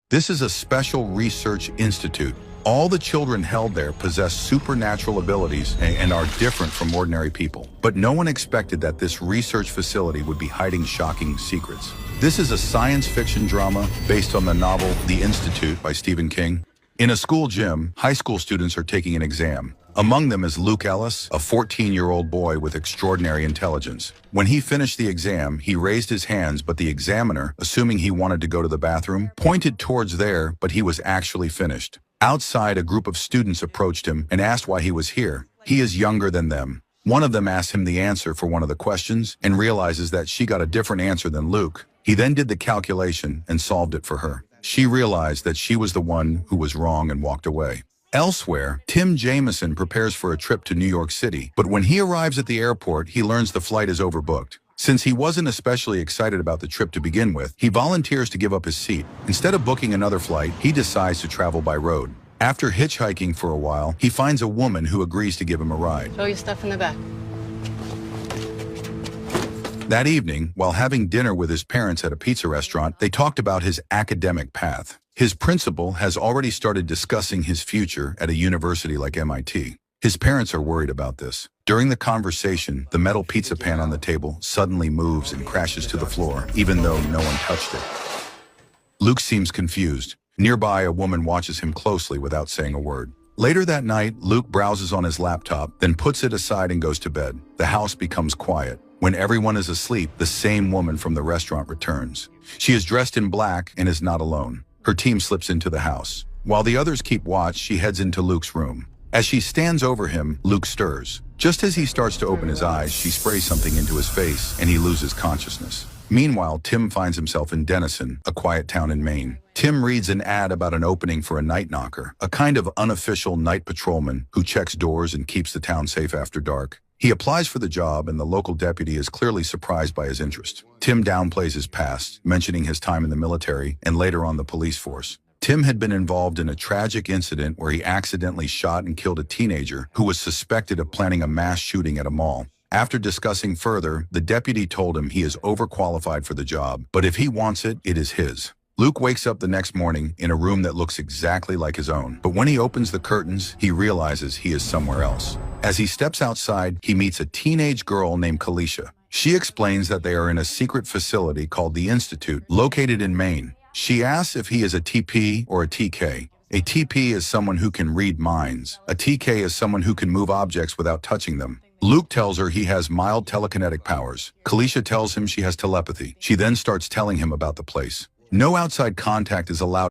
This is a special research institute. All the children held there possess supernatural abilities and are different from ordinary people. But no one expected that this research facility would be hiding shocking secrets. This is a science fiction drama based on the novel The Institute by Stephen King. In a school gym, high school students are taking an exam. Among them is Luke Ellis, a 14-year-old boy with extraordinary intelligence. When he finished the exam, he raised his hands, but the examiner, assuming he wanted to go to the bathroom, pointed towards there, but he was actually finished. Outside, a group of students approached him and asked why he was here. He is younger than them. One of them asked him the answer for one of the questions and realizes that she got a different answer than Luke. He then did the calculation and solved it for her. She realized that she was the one who was wrong and walked away. Elsewhere, Tim Jameson prepares for a trip to New York City, but when he arrives at the airport, he learns the flight is overbooked. Since he wasn't especially excited about the trip to begin with, he volunteers to give up his seat. Instead of booking another flight, he decides to travel by road. After hitchhiking for a while, he finds a woman who agrees to give him a ride. Throw your stuff in the back. That evening, while having dinner with his parents at a pizza restaurant, they talked about his academic path. His principal has already started discussing his future at a university like MIT. His parents are worried about this. During the conversation, the metal pizza pan on the table suddenly moves and crashes to the floor, even though no one touched it. Luke seems confused. Nearby, a woman watches him closely without saying a word. Later that night, Luke browses on his laptop, then puts it aside and goes to bed. The house becomes quiet. When everyone is asleep, the same woman from the restaurant returns. She is dressed in black and is not alone. Her team slips into the house. While the others keep watch, she heads into Luke's room. As she stands over him, Luke stirs. Just as he starts to open his eyes, she sprays something into his face, and he loses consciousness. Meanwhile, Tim finds himself in Denison, a quiet town in Maine. Tim reads an ad about an opening for a night knocker, a kind of unofficial night patrolman who checks doors and keeps the town safe after dark. He applies for the job, and the local deputy is clearly surprised by his interest. Tim downplays his past, mentioning his time in the military and later on the police force. Tim had been involved in a tragic incident where he accidentally shot and killed a teenager who was suspected of planning a mass shooting at a mall. After discussing further, the deputy told him he is overqualified for the job, but if he wants it, it is his. Luke wakes up the next morning in a room that looks exactly like his own, but when he opens the curtains, he realizes he is somewhere else. As he steps outside, he meets a teenage girl named Kalisha. She explains that they are in a secret facility called the Institute, located in Maine. She asks if he is a TP or a TK. A TP is someone who can read minds. A TK is someone who can move objects without touching them. Luke tells her he has mild telekinetic powers. Kalisha tells him she has telepathy. She then starts telling him about the place. No outside contact is allowed.